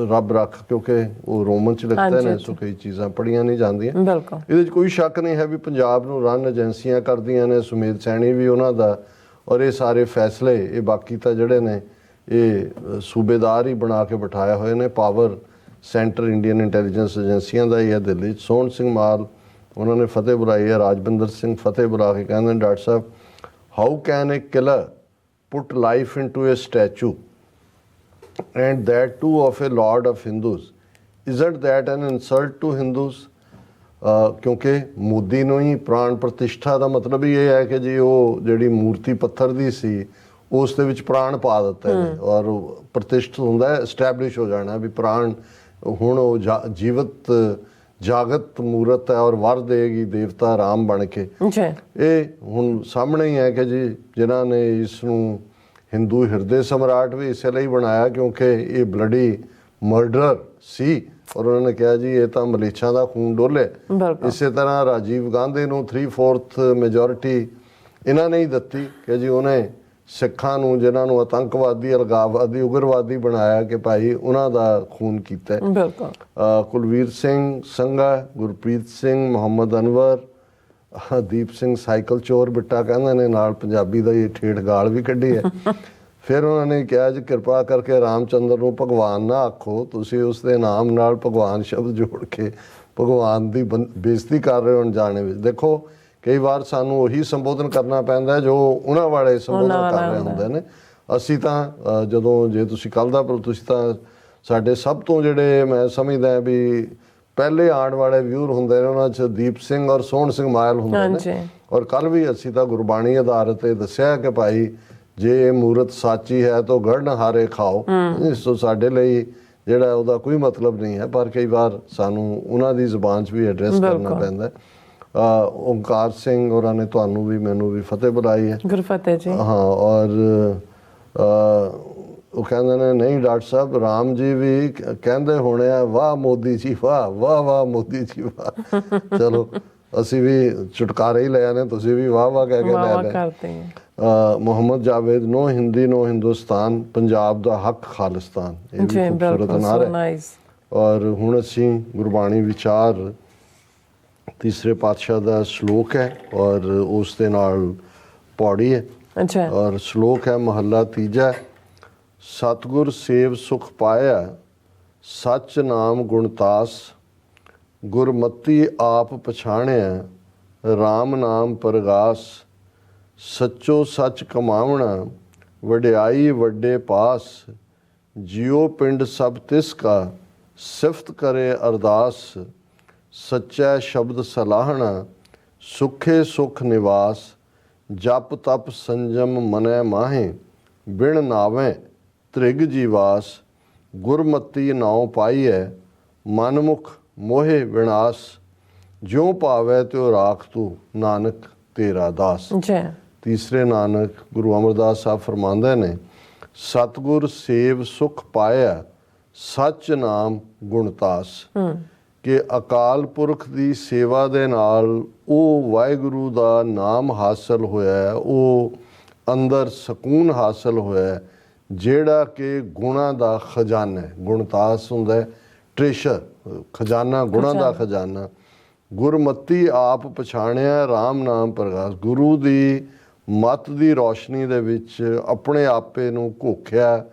ਰੱਬ ਰੱਖ, ਕਿਉਂਕਿ ਉਹ ਰੋਮਨ 'ਚ ਲਿਖਦੇ ਨੇ ਸੋ ਕਈ ਚੀਜ਼ਾਂ ਪੜ੍ਹੀਆਂ ਨਹੀਂ ਜਾਂਦੀਆਂ। ਇਹਦੇ 'ਚ ਕੋਈ ਸ਼ੱਕ ਨਹੀਂ ਹੈ ਵੀ ਪੰਜਾਬ ਨੂੰ ਰਨ ਏਜੰਸੀਆਂ ਕਰਦੀਆਂ ਨੇ, ਸੁਮੇਧ ਸੈਣੀ ਵੀ ਉਹਨਾਂ ਦਾ, ਔਰ ਇਹ ਸਾਰੇ ਫੈਸਲੇ ਇਹ ਬਾਕੀ ਤਾਂ ਜਿਹੜੇ ਨੇ ਇਹ ਸੂਬੇਦਾਰ ਹੀ ਬਣਾ ਕੇ ਬਿਠਾਏ ਹੋਏ ਨੇ। ਪਾਵਰ ਸੈਂਟਰ ਇੰਡੀਅਨ ਇੰਟੈਲੀਜੈਂਸ ਏਜੰਸੀਆਂ ਦਾ ਹੀ ਹੈ ਦਿੱਲੀ 'ਚ। ਸੋਹਣ ਸਿੰਘ ਮਾਲ, ਉਹਨਾਂ ਨੇ ਫਤਿਹ ਬੁਲਾਈ ਹੈ। ਰਾਜਵਿੰਦਰ ਸਿੰਘ ਫਤਿਹ ਬੁਲਾ ਕੇ ਕਹਿੰਦੇ ਨੇ doctor Sahib how can A killer put life into A statue and that too of a lord of Hindus, isn't that an insult to Hindus? ਕਿਉਂਕਿ ਮੋਦੀ ਨੂੰ ਹੀ ਪ੍ਰਾਣ ਪ੍ਰਤਿਸ਼ਠਾ ਦਾ ਮਤਲਬ ਹੀ ਇਹ ਹੈ ਕਿ ਜੀ ਉਹ ਜਿਹੜੀ ਮੂਰਤੀ ਪੱਥਰ ਦੀ ਸੀ ਉਸ ਦੇ ਵਿੱਚ ਪ੍ਰਾਣ ਪਾ ਦਿੱਤੇ ਨੇ, ਔਰ ਪ੍ਰਤਿਸ਼ਠ ਹੁੰਦਾ ਹੈ, ਐਸਟੈਬਲਿਸ਼ ਹੋ ਜਾਣਾ ਵੀ ਪ੍ਰਾਣ ਹੁਣ ਉਹ ਜੀਵਤ ਜਾਗਤ ਮੂਰਤ ਹੈ ਔਰ ਵਰ ਦੇਗੀ ਦੇਵਤਾ ਰਾਮ ਬਣ ਕੇ। ਇਹ ਹੁਣ ਸਾਹਮਣੇ ਹੀ ਹੈ ਕਿ ਜੀ ਜਿਨ੍ਹਾਂ ਨੇ ਇਸ ਨੂੰ ਹਿੰਦੂ ਹਿਰਦੇ ਸਮਰਾਟ ਵੀ ਇਸੇ ਲਈ ਬਣਾਇਆ ਕਿਉਂਕਿ ਇਹ ਬਲੱਡੀ ਮਰਡਰ ਸੀ, ਔਰ ਉਹਨਾਂ ਨੇ ਕਿਹਾ ਜੀ ਇਹ ਤਾਂ ਮਲੇਛਾਂ ਦਾ ਖੂਨ ਡੋਲੇ। ਇਸੇ ਤਰ੍ਹਾਂ ਰਾਜੀਵ ਗਾਂਧੀ ਨੂੰ 3/4 ਮੈਜੋਰਿਟੀ ਇਹਨਾਂ ਨੇ ਹੀ ਦਿੱਤੀ ਕਿ ਜੀ ਉਹਨੇ ਸਿੱਖਾਂ ਨੂੰ ਜਿਨ੍ਹਾਂ ਨੂੰ ਆਤੰਕਵਾਦੀ, ਅਲਗਾਵਵਾਦੀ, ਉਗਰਵਾਦੀ ਬਣਾਇਆ ਕਿ ਭਾਈ ਉਹਨਾਂ ਦਾ ਖੂਨ ਕੀਤਾ। ਕੁਲਵੀਰ ਸਿੰਘ ਸੰਘਾ, ਗੁਰਪ੍ਰੀਤ ਸਿੰਘ, ਮੁਹੰਮਦ ਅਨਵਰ, ਦੀਪ ਸਿੰਘ ਸਾਈਕਲ ਚੋਰ ਬਿੱਟਾ ਕਹਿੰਦੇ ਨੇ, ਨਾਲ ਪੰਜਾਬੀ ਦਾ ਇਹ ਠੇਠ ਗਾਲ ਵੀ ਕੱਢੀ ਹੈ। ਫਿਰ ਉਹਨਾਂ ਨੇ ਕਿਹਾ ਜੀ ਕਿਰਪਾ ਕਰਕੇ ਰਾਮਚੰਦਰ ਨੂੰ ਭਗਵਾਨ ਨਾ ਆਖੋ, ਤੁਸੀਂ ਉਸ ਦੇ ਨਾਮ ਨਾਲ ਭਗਵਾਨ ਸ਼ਬਦ ਜੋੜ ਕੇ ਭਗਵਾਨ ਦੀ ਬੇਇੱਜ਼ਤੀ ਕਰ ਰਹੇ ਹੋ ਅਣਜਾਣੇ ਵਿੱਚ। ਦੇਖੋ ਕਈ ਵਾਰ ਸਾਨੂੰ ਉਹੀ ਸੰਬੋਧਨ ਕਰਨਾ ਪੈਂਦਾ ਜੋ ਉਹਨਾਂ ਵਾਲੇ ਸੰਬੋਧਨ ਕਰ ਰਹੇ ਹੁੰਦੇ ਨੇ। ਅਸੀਂ ਤਾਂ ਜਦੋਂ ਜੇ ਤੁਸੀਂ ਕੱਲ੍ਹ ਦਾ ਤੁਸੀਂ ਤਾਂ ਸਾਡੇ ਸਭ ਤੋਂ ਜਿਹੜੇ ਮੈਂ ਸਮਝਦਾ ਵੀ ਪਹਿਲੇ ਆਉਣ ਵਾਲੇ ਵਿਊਰ ਹੁੰਦੇ ਨੇ ਉਹਨਾਂ 'ਚ ਦੀਪ ਸਿੰਘ ਔਰ ਸੋਹਣ ਸਿੰਘ ਮਾਇਲ ਹੁੰਦੇ ਨੇ। ਔਰ ਕੱਲ੍ਹ ਵੀ ਅਸੀਂ ਤਾਂ ਗੁਰਬਾਣੀ ਆਧਾਰਿਤ ਤੇ ਦੱਸਿਆ ਕਿ ਭਾਈ ਜੇ ਇਹ ਮੂਰਤ ਸਾਚੀ ਹੈ ਤਾਂ ਗੜਨ ਹਾਰੇ ਖਾਓ। ਇਸ ਤੋਂ ਸਾਡੇ ਲਈ ਜਿਹੜਾ ਉਹਦਾ ਕੋਈ ਮਤਲਬ ਨਹੀਂ ਹੈ, ਪਰ ਕਈ ਵਾਰ ਸਾਨੂੰ ਉਹਨਾਂ ਦੀ ਜ਼ੁਬਾਨ 'ਚ ਵੀ ਐਡਰੈਸ ਕਰਨਾ ਪੈਂਦਾ। ਓਮਕਾਰ ਸਿੰਘ ਹੋਰਾਂ ਨੇ ਤੁਹਾਨੂੰ ਵੀ ਮੈਨੂੰ ਵੀ ਫਤਿਹ ਬੁਲਾਈ ਹੈ। ਗੁਰਫਤਿਹ ਜੀ। ਹਾਂ, ਔਰ ਉਹ ਕਹਿੰਦੇ ਨੇ ਨਹੀਂ ਡਾਕਟਰ ਸਾਹਿਬ ਰਾਮ ਜੀ ਵੀ ਕਹਿੰਦੇ ਹੋਣੇ ਆ ਵਾਹ ਮੋਦੀ ਜੀ ਵਾਹ, ਵਾਹ ਵਾਹ ਮੋਦੀ ਜੀ ਵਾਹ। ਚਲੋ ਅਸੀਂ ਵੀ ਛੁਟਕਾਰੇ ਹੀ ਲਿਆ ਨੇ, ਤੁਸੀਂ ਵੀ ਵਾਹ ਵਾਹ ਕਹਿ ਕੇ ਲੈ ਵਾਹ ਲਿਆ। ਕਰਦੇ हैं। ਮੁਹੰਮਦ ਜਾਵੇਦ, ਨੋ ਹਿੰਦੀ ਨੋ ਹਿੰਦੁਸਤਾਨ, ਪੰਜਾਬ ਦਾ ਹੱਕ ਖਾਲਿਸਤਾਨ, ਇਹ ਵੀ जी ਖੂਬਸੂਰਤ बिल्कुल, ਨਾਅਰਾ सो ਹੈ। नाइस। ਔਰ ਹੁਣ ਅਸੀਂ ਗੁਰਬਾਣੀ ਵਿਚਾਰ ਤੀਸਰੇ ਪਾਤਸ਼ਾਹ ਦਾ ਸ਼ਲੋਕ ਹੈ ਔਰ ਉਸ ਦੇ ਨਾਲ ਪੌੜੀ ਹੈ। अच्छा ਔਰ ਸ਼ਲੋਕ ਹੈ ਮਹੱਲਾ ਤੀਜਾ, ਸਤਿਗੁਰ ਸੇਵ ਸੁਖ ਪਾਇਆ, ਸੱਚ ਨਾਮ ਗੁਣਤਾਸ, ਗੁਰਮਤੀ ਆਪ ਪਛਾਣਿਆ, RAM ਨਾਮ ਪਰਗਾਸ, ਸੱਚੋ ਸੱਚ ਕਮਾਵਣਾ, ਵਡਿਆਈ ਵੱਡੇ ਪਾਸ, ਜਿਉ ਪਿੰਡ ਸਭ ਤਿਸ ਕਾ, ਸਿਫਤ ਕਰੇ ਅਰਦਾਸ, ਸੱਚਾ ਸ਼ਬਦ ਸਲਾਹਣਾ, ਸੁਖੇ ਸੁਖ ਨਿਵਾਸ, ਜਪ ਤਪ ਸੰਜਮ ਮਨੈ ਮਾਹੇ, ਬਿਨ ਨਾਵੇਂ ਤ੍ਰਿਗ ਜੀਵਾਸ, ਗੁਰਮਤੀ ਨਾਉ ਪਾਈਐ, ਮਨਮੁਖ ਮੋਹਿ ਵਿਨਾਸ਼, ਜਿਉ ਭਾਵੈ ਤਿਉ ਰਾਖ ਤੂੰ, ਨਾਨਕ ਤੇਰਾ ਦਾਸ। जी ਤੀਸਰੇ ਨਾਨਕ ਗੁਰੂ ਅਮਰਦਾਸ ਸਾਹਿਬ ਫਰਮਾਉਂਦੇ ਨੇ, ਸਤਿਗੁਰ ਸੇਵ ਸੁਖ ਪਾਇਆ, ਸੱਚ ਨਾਮ ਗੁਣਤਾਸ, ਕਿ ਅਕਾਲ ਪੁਰਖ ਦੀ ਸੇਵਾ ਦੇ ਨਾਲ ਉਹ ਵਾਹਿਗੁਰੂ ਦਾ ਨਾਮ ਹਾਸਲ ਹੋਇਆ, ਉਹ ਅੰਦਰ ਸਕੂਨ ਹਾਸਲ ਹੋਇਆ, ਜਿਹੜਾ ਕਿ ਗੁਣਾਂ ਦਾ ਖਜ਼ਾਨਾ ਹੈ। ਗੁਣਤਾਸ ਹੁੰਦਾ ਟ੍ਰੇਸ਼ਰ, ਖਜ਼ਾਨਾ, ਗੁਣਾਂ ਦਾ ਖਜ਼ਾਨਾ। ਗੁਰਮਤੀ ਆਪ ਪਛਾਣਿਆ, RAM ਨਾਮ ਪ੍ਰਗਾਸ, ਗੁਰੂ ਦੀ ਮੱਤ ਦੀ ਰੌਸ਼ਨੀ ਦੇ ਵਿੱਚ ਆਪਣੇ ਆਪੇ ਨੂੰ ਘੋਖਿਆ,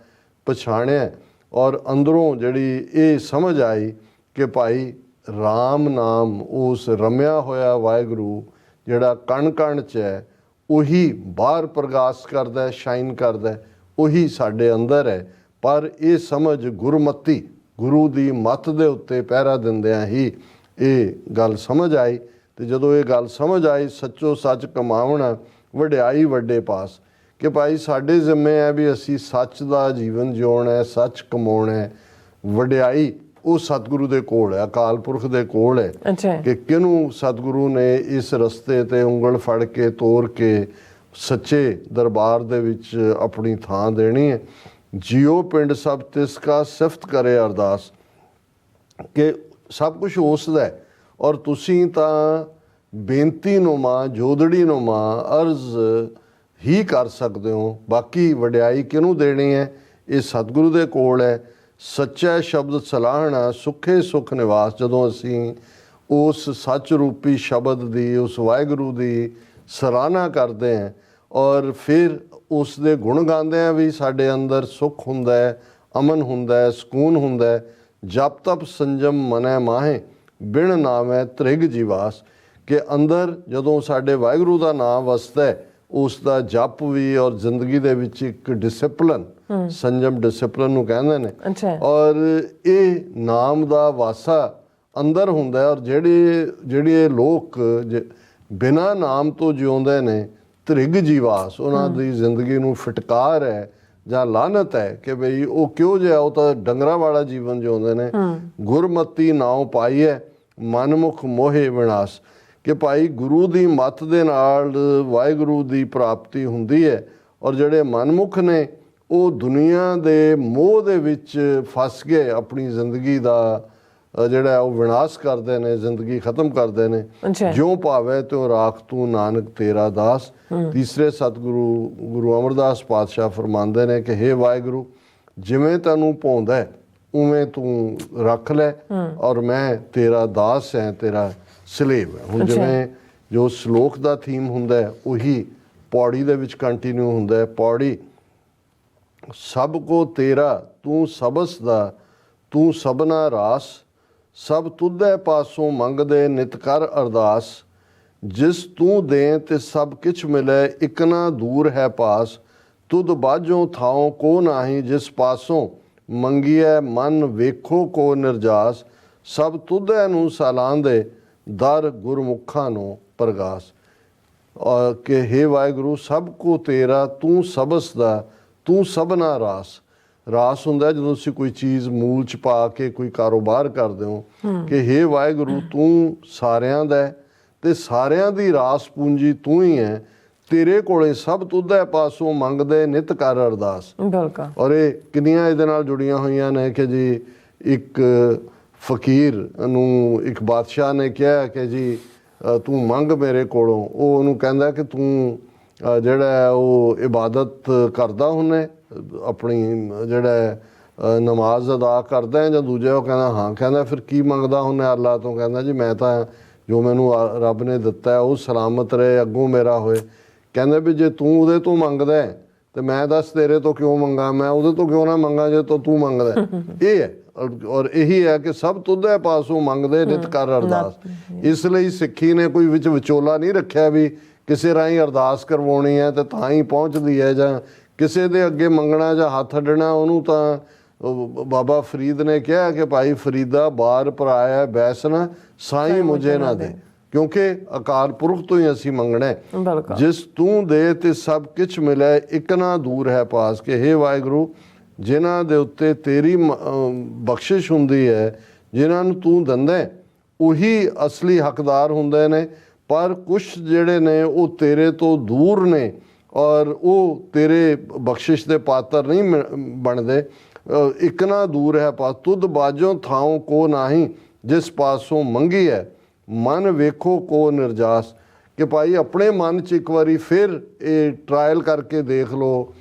ਪਛਾਣਿਆ, ਔਰ ਅੰਦਰੋਂ ਜਿਹੜੀ ਇਹ ਸਮਝ ਆਈ ਕਿ ਭਾਈ RAM ਨਾਮ, ਉਸ ਰਮਿਆ ਹੋਇਆ ਵਾਹਿਗੁਰੂ ਜਿਹੜਾ ਕਣ ਕਣ 'ਚ ਹੈ, ਉਹੀ ਬਾਹਰ ਪ੍ਰਗਾਸ ਕਰਦਾ, ਸ਼ਾਈਨ ਕਰਦਾ, ਉਹੀ ਸਾਡੇ ਅੰਦਰ ਹੈ। ਪਰ ਇਹ ਸਮਝ ਗੁਰਮਤੀ, ਗੁਰੂ ਦੀ ਮੱਤ ਦੇ ਉੱਤੇ ਪਹਿਰਾ ਦਿੰਦਿਆਂ ਹੀ ਇਹ ਗੱਲ ਸਮਝ ਆਈ। ਤੇ ਜਦੋਂ ਇਹ ਗੱਲ ਸਮਝ ਆਈ, ਸੱਚੋ ਸੱਚ ਕਮਾਵਣਾ, ਵਡਿਆਈ ਵੱਡੇ ਪਾਸ, ਕਿ ਭਾਈ ਸਾਡੇ ਜ਼ਿੰਮੇ ਹੈ ਵੀ ਅਸੀਂ ਸੱਚ ਦਾ ਜੀਵਨ ਜਿਉਣਾ ਹੈ, ਸੱਚ ਕਮਾਉਣਾ ਹੈ। ਵਡਿਆਈ ਉਹ ਸਤਿਗੁਰੂ ਦੇ ਕੋਲ ਹੈ, ਅਕਾਲ ਪੁਰਖ ਦੇ ਕੋਲ ਹੈ, अच्छा ਕਿ ਕਿਹਨੂੰ ਸਤਿਗੁਰੂ ਨੇ ਇਸ ਰਸਤੇ ਤੇ ਉਂਗਲ ਫੜ ਕੇ ਤੋਰ ਕੇ ਸੱਚੇ ਦਰਬਾਰ ਦੇ ਵਿੱਚ ਆਪਣੀ ਥਾਂ ਦੇਣੀ ਹੈ। ਜਿਉ ਪਿੰਡ ਸਭ ਤਿਸ ਕਾ, ਸਿਫਤ ਕਰੇ ਅਰਦਾਸ, ਕਿ ਸਭ ਕੁਝ ਉਸ ਦਾ ਹੈ, ਔਰ ਤੁਸੀਂ ਤਾਂ ਬੇਨਤੀ ਨੁਮਾ, ਜੋਦੜੀ ਨੁਮਾ ਅਰਜ਼ ਹੀ ਕਰ ਸਕਦੇ ਹੋ। ਬਾਕੀ ਵਡਿਆਈ ਕਿਹਨੂੰ ਦੇਣੀ ਹੈ? ਇਹ ਸਤਿਗੁਰੂ ਦੇ ਕੋਲ ਹੈ। ਸੱਚਾ ਸ਼ਬਦ ਸਲਾਹਣਾ, ਸੁਖੇ ਸੁਖ ਨਿਵਾਸ, ਜਦੋਂ ਅਸੀਂ ਉਸ ਸੱਚ ਰੂਪੀ ਸ਼ਬਦ ਦੀ, ਉਸ ਵਾਹਿਗੁਰੂ ਦੀ ਸਰਾਹਨਾ ਕਰਦੇ ਹਾਂ ਔਰ ਫਿਰ ਉਸ ਦੇ ਗੁਣ ਗਾਉਂਦੇ ਹਾਂ, ਵੀ ਸਾਡੇ ਅੰਦਰ ਸੁੱਖ ਹੁੰਦਾ ਹੈ, ਅਮਨ ਹੁੰਦਾ ਹੈ, ਸਕੂਨ ਹੁੰਦਾ ਹੈ। ਜਪ ਤਪ ਸੰਜਮ ਮਨੈ ਮਾਹੇ, ਬਿਨ ਨਾਮੈ ਤ੍ਰਿਗ ਜੀਵਾਸ, ਕਿ ਅੰਦਰ ਜਦੋਂ ਸਾਡੇ ਵਾਹਿਗੁਰੂ ਦਾ ਨਾਮ ਵਸਦਾ ਹੈ, ਉਸ ਦਾ ਜਪ ਵੀ ਔਰ ਜ਼ਿੰਦਗੀ ਦੇ ਵਿੱਚ ਇੱਕ ਡਿਸਪਲਿਨ, ਸੰਜਮ ਡਿਸਪਲਿਨ ਨੂੰ ਕਹਿੰਦੇ ਨੇ। अच्छा ਔਰ ਇਹ ਨਾਮ ਦਾ ਵਾਸਾ ਅੰਦਰ ਹੁੰਦਾ ਹੈ। ਔਰ ਜਿਹੜੇ ਲੋਕ ਬਿਨਾਂ ਨਾਮ ਤੋਂ ਜਿਉਂਦੇ ਨੇ, ਤ੍ਰਿਗ ਜੀਵਾਸ, ਉਹਨਾਂ ਦੀ ਜ਼ਿੰਦਗੀ ਨੂੰ ਫਟਕਾਰ ਹੈ ਜਾਂ ਲਾਨਤ ਹੈ ਕਿ ਬਈ ਉਹ ਕਿਉਂ ਜਿਹਾ, ਉਹ ਤਾਂ ਡੰਗਰਾਂ ਵਾਲਾ ਜੀਵਨ ਜਿਉਂਦੇ ਨੇ। ਗੁਰਮਤੀ ਨਾਉ ਪਾਈਐ, ਮਨਮੁਖ ਮੋਹਿ ਵਿਨਾਸ਼, ਕਿ ਭਾਈ ਗੁਰੂ ਦੀ ਮੱਤ ਦੇ ਨਾਲ ਵਾਹਿਗੁਰੂ ਦੀ ਪ੍ਰਾਪਤੀ ਹੁੰਦੀ ਹੈ, ਔਰ ਜਿਹੜੇ ਮਨਮੁਖ ਨੇ ਉਹ ਦੁਨੀਆ ਦੇ ਮੋਹ ਦੇ ਵਿੱਚ ਫਸ ਗਏ, ਆਪਣੀ ਜ਼ਿੰਦਗੀ ਦਾ ਜਿਹੜਾ ਉਹ ਵਿਨਾਸ਼ ਕਰਦੇ ਨੇ, ਜ਼ਿੰਦਗੀ ਖਤਮ ਕਰਦੇ ਨੇ। अच्छा ਜਿਉ ਭਾਵੈ ਤਿਉ ਰਾਖ ਤੂੰ, ਨਾਨਕ ਤੇਰਾ ਦਾਸ। ਤੀਸਰੇ ਸਤਿਗੁਰੂ ਗੁਰੂ ਅਮਰਦਾਸ ਪਾਤਸ਼ਾਹ ਫਰਮਾਉਂਦੇ ਨੇ ਕਿ ਹੇ ਵਾਹਿਗੁਰੂ, ਜਿਵੇਂ ਤੈਨੂੰ ਭਾਉਂਦਾ ਉਵੇਂ ਤੂੰ ਰੱਖ ਲੈ, ਔਰ ਮੈਂ ਤੇਰਾ ਦਾਸ ਹੈ, ਤੇਰਾ ਸਲੇਵ ਹੈ। ਹੁਣ ਜਿਵੇਂ ਜੋ ਸ਼ਲੋਕ ਦਾ ਥੀਮ ਹੁੰਦਾ ਹੈ, ਉਹੀ ਪੌੜੀ ਦੇ ਵਿੱਚ ਕੰਟੀਨਿਊ ਹੁੰਦਾ ਹੈ। ਪੌੜੀ, ਸਭ ਕੋ ਤੇਰਾ ਤੂੰ ਸਬਸ ਦਾ, ਤੂੰ ਸਭਨਾ ਰਾਸ, ਸਭ ਤੁਧੈ ਪਾਸੋਂ ਮੰਗਦੇ ਨਿਤ ਕਰ ਅਰਦਾਸ, ਜਿਸ ਤੂੰ ਦੇ ਤੇ ਸਭ ਕਿਛ ਮਿਲੇ, ਇਕ ਨਾ ਦੂਰ ਹੈ ਪਾਸ, ਤੁਧ ਬਾਝੋਂ ਥਾਉ ਕੋ ਨਾਹੀ, ਜਿਸ ਪਾਸੋਂ ਮੰਗੀਐ ਮਨ ਵੇਖੋ ਕੋ ਨਿਰਜਾਸ, ਸਭ ਤੁਧੈ ਨੂੰ ਸਲਾਂਦੇ, ਦਰ ਗੁਰਮੁਖਾਂ ਨੂੰ ਪ੍ਰਗਾਸ। ਕਿ ਹੇ ਵਾਹਿਗੁਰੂ, ਸਭ ਕੋ ਤੇਰਾ ਤੂੰ ਸਬਸ ਦਾ, ਤੂੰ ਸਭਨਾ ਰਾਸ। ਰਾਸ ਹੁੰਦਾ ਜਦੋਂ ਤੁਸੀਂ ਕੋਈ ਚੀਜ਼ ਮੂਲ ਚ ਪਾ ਕੇ ਕੋਈ ਕਾਰੋਬਾਰ ਕਰਦੇ ਹੋ, ਕਿ ਹੇ ਵਾਹਿਗੁਰੂ, ਤੂੰ ਸਾਰਿਆਂ ਦਾ ਹੈ ਤੇ ਸਾਰਿਆਂ ਦੀ ਰਾਸ ਪੂੰਜੀ ਤੂੰ ਹੀ ਹੈ, ਤੇਰੇ ਕੋਲੇ ਸਭ ਤੁਧੈ ਪਾਸੋਂ ਮੰਗਦੇ ਨਿਤ ਕਰ ਅਰਦਾਸ। ਬਿਲਕੁਲ। ਔਰ ਇਹ ਕਿੰਨੀਆਂ ਇਹਦੇ ਨਾਲ ਜੁੜੀਆਂ ਹੋਈਆਂ ਨੇ ਕਿ ਜੀ ਇੱਕ ਫਕੀਰ ਨੂੰ ਇੱਕ ਬਾਦਸ਼ਾਹ ਨੇ ਕਿਹਾ ਕਿ ਜੀ ਤੂੰ ਮੰਗ ਮੇਰੇ ਕੋਲੋਂ। ਉਹ ਉਹਨੂੰ ਕਹਿੰਦਾ ਕਿ ਤੂੰ ਜਿਹੜਾ ਹੈ ਉਹ ਇਬਾਦਤ ਕਰਦਾ ਹੁੰਨੇ, ਆਪਣੀ ਜਿਹੜਾ ਨਮਾਜ਼ ਅਦਾ ਕਰਦਾ ਹੈ ਜਾਂ ਦੂਜਾ? ਉਹ ਕਹਿੰਦਾ ਹਾਂ। ਕਹਿੰਦਾ ਫਿਰ ਕੀ ਮੰਗਦਾ ਹੁੰਨੇ ਅੱਲਾ ਤੋਂ? ਕਹਿੰਦਾ ਜੀ ਮੈਂ ਤਾਂ ਜੋ ਮੈਨੂੰ ਰੱਬ ਨੇ ਦਿੱਤਾ ਹੈ ਉਹ ਸਲਾਮਤ ਰਹੇ, ਅੱਗੋਂ ਮੇਰਾ ਹੋਏ। ਕਹਿੰਦਾ ਵੀ ਜੇ ਤੂੰ ਉਹਦੇ ਤੋਂ ਮੰਗਦਾ ਤੇ ਮੈਂ ਦੱਸ ਤੇਰੇ ਤੋਂ ਕਿਉਂ ਮੰਗਾ, ਮੈਂ ਉਹਦੇ ਤੋਂ ਕਿਉਂ ਨਾ ਮੰਗਾ ਜੇ ਤੂੰ ਮੰਗਦਾ। ਇਹ ਹੈ ਔਰ ਇਹੀ ਹੈ ਕਿ ਸਭ ਤੁਧੇ ਪਾਸੋਂ ਮੰਗਦੇ ਨਿਤ ਕਰ ਅਰਦਾਸ। ਇਸ ਲਈ ਸਿੱਖੀ ਨੇ ਕੋਈ ਵਿੱਚ ਵਿਚੋਲਾ ਨਹੀਂ ਰੱਖਿਆ ਵੀ ਕਿਸੇ ਰਾਹੀਂ ਅਰਦਾਸ ਕਰਵਾਉਣੀ ਹੈ ਤੇ ਤਾਂ ਹੀ ਪਹੁੰਚਦੀ ਹੈ, ਜਾਂ ਕਿਸੇ ਦੇ ਅੱਗੇ ਮੰਗਣਾ ਜਾਂ ਹੱਥ ਅੱਡਣਾ। ਉਹਨੂੰ ਤਾਂ ਬਾਬਾ ਫਰੀਦ ਨੇ ਕਿਹਾ ਕਿ ਭਾਈ ਫਰੀਦਾ ਬਾਰ ਪਰਾਇਆ ਬੈਸਣਾ ਸਾਈਂ ਮੁਝੇ ਨਾ ਦੇ, ਕਿਉਂਕਿ ਅਕਾਲ ਪੁਰਖ ਤੋਂ ਹੀ ਅਸੀਂ ਮੰਗਣਾ ਹੈ। ਜਿਸ ਤੂੰ ਦੇ ਤੇ ਸਭ ਕੁਛ ਮਿਲੇ, ਇੱਕ ਨਾ ਦੂਰ ਹੈ ਪਾਸ ਕੇ। ਹੇ ਵਾਹਿਗੁਰੂ, ਜਿਨ੍ਹਾਂ ਦੇ ਉੱਤੇ ਤੇਰੀ ਬਖਸ਼ਿਸ਼ ਹੁੰਦੀ ਹੈ, ਜਿਨ੍ਹਾਂ ਨੂੰ ਤੂੰ ਦਿੰਦਾ ਉਹੀ ਅਸਲੀ ਹੱਕਦਾਰ ਹੁੰਦੇ ਨੇ, ਪਰ ਕੁਛ ਜਿਹੜੇ ਨੇ ਉਹ ਤੇਰੇ ਤੋਂ ਦੂਰ ਨੇ ਔਰ ਉਹ ਤੇਰੇ ਬਖਸ਼ਿਸ਼ ਦੇ ਪਾਤਰ ਨਹੀਂ ਬਣਦੇ। ਇੱਕ ਨਾ ਦੂਰ ਹੈ ਪਾਸ, ਤੁਧ ਬਾਝੋਂ ਥਾਉ ਕੋ ਨਾਹੀਂ, ਜਿਸ ਪਾਸੋਂ ਮੰਗੀ ਹੈ ਮਨ ਵੇਖੋ ਕੋ ਨਿਰਜਾਸ। ਕਿ ਭਾਈ ਆਪਣੇ ਮਨ 'ਚ ਇੱਕ ਵਾਰੀ ਫਿਰ ਇਹ ਟਰਾਇਲ ਕਰਕੇ ਦੇਖ ਲਓ,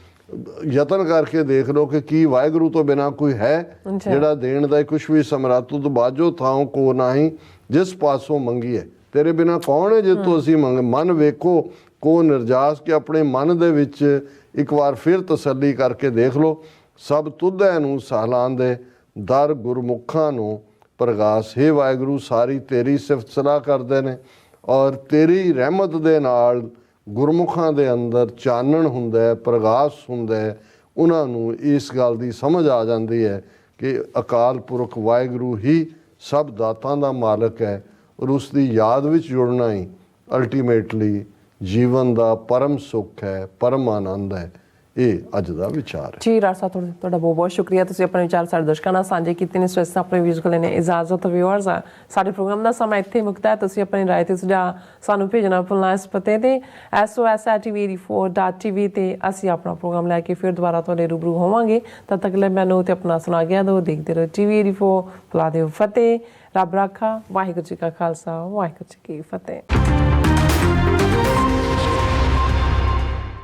ਯਤਨ ਕਰਕੇ ਦੇਖ ਲਓ ਕਿ ਕੀ ਵਾਹਿਗੁਰੂ ਤੋਂ ਬਿਨਾਂ ਕੋਈ ਹੈ ਜਿਹੜਾ ਦੇਣ ਦਾ ਕੁਛ ਵੀ ਸਮਰੱਥ। ਤੁਧ ਬਾਝੋਂ ਥਾਉ ਕੋ ਨਾਹੀਂ, ਜਿਸ ਪਾਸੋਂ ਮੰਗੀ ਹੈ। ਤੇਰੇ ਬਿਨਾਂ ਕੌਣ ਹੈ ਜਿੱਤੋਂ ਅਸੀਂ ਮੰਗ। ਮਨ ਵੇਖੋ ਕੋ ਨਿਰਜਾਸ, ਕਿ ਆਪਣੇ ਮਨ ਦੇ ਵਿੱਚ ਇੱਕ ਵਾਰ ਫਿਰ ਤਸੱਲੀ ਕਰਕੇ ਦੇਖ ਲਓ। ਸਭ ਤੁਧੈ ਨੂੰ ਸਹਲਾਂਦੇ, ਦਰ ਗੁਰਮੁਖਾਂ ਨੂੰ ਪ੍ਰਗਾਸ। ਹੇ ਵਾਹਿਗੁਰੂ, ਸਾਰੀ ਤੇਰੀ ਸਿਫਤ ਸਲਾਹ ਕਰਦੇ ਨੇ ਔਰ ਤੇਰੀ ਰਹਿਮਤ ਦੇ ਨਾਲ ਗੁਰਮੁਖਾਂ ਦੇ ਅੰਦਰ ਚਾਨਣ ਹੁੰਦਾ ਹੈ, ਪ੍ਰਗਾਸ ਹੁੰਦਾ ਹੈ। ਉਹਨਾਂ ਨੂੰ ਇਸ ਗੱਲ ਦੀ ਸਮਝ ਆ ਜਾਂਦੀ ਹੈ ਕਿ ਅਕਾਲ ਪੁਰਖ ਵਾਹਿਗੁਰੂ ਹੀ ਸਭ ਦਾਤਾਂ ਦਾ ਮਾਲਕ ਹੈ ਔਰ ਉਸ ਦੀ ਯਾਦ ਵਿੱਚ ਜੁੜਨਾ ਹੀ ਅਲਟੀਮੇਟਲੀ ਜੀਵਨ ਦਾ ਪਰਮ ਸੁੱਖ ਹੈ, ਪਰਮ ਆਨੰਦ ਹੈ। ਇਹ ਅੱਜ ਦਾ ਵਿਚਾਰ ਹੈ ਜੀ। ਰਾਜ ਸਾਹਿਬ ਤੁਹਾਡਾ ਬਹੁਤ ਬਹੁਤ ਸ਼ੁਕਰੀਆ, ਤੁਸੀਂ ਆਪਣੇ ਵਿਚਾਰ ਸਾਡੇ ਦਰਸ਼ਕਾਂ ਨਾਲ ਸਾਂਝੇ ਕੀਤੇ ਨੇ। ਸੋ ਆਪਣੇ ਵਿਊਜ਼ ਕੋਲ ਨੇ ਇਜਾਜ਼ਤ। ਵਿਊਅਰਸ, ਸਾਡੇ ਪ੍ਰੋਗਰਾਮ ਦਾ ਸਮਾਂ ਇੱਥੇ ਮੁੱਕਦਾ ਹੈ। ਤੁਸੀਂ ਆਪਣੀ ਰਾਏ ਤੇ ਸੁਝਾਅ ਸਾਨੂੰ ਭੇਜਣਾ ਭੁੱਲਣਾ ਇਸ ਪਤੇ ਤੇ sos@tv84.tv ਤੇ ਅਸੀਂ ਆਪਣਾ ਪ੍ਰੋਗਰਾਮ ਲੈ ਕੇ ਫਿਰ ਦੁਬਾਰਾ ਤੁਹਾਡੇ ਰੂਬਰੂ ਹੋਵਾਂਗੇ। ਤਦ ਤੱਕ ਲਈ ਮੈਨੂੰ ਤੇ ਆਪਣਾ ਸੁਣਾ ਗਿਆ ਦੋ। ਦੇਖਦੇ ਰਹੋ TV84। ਬੁਲਾ ਦਿਓ ਫਤਿਹ। ਰੱਬ ਰਾਖਾ। ਵਾਹਿਗੁਰੂ ਜੀ ਕਾ ਖਾਲਸਾ, ਵਾਹਿਗੁਰੂ ਜੀ ਕੀ ਫਤਿਹ।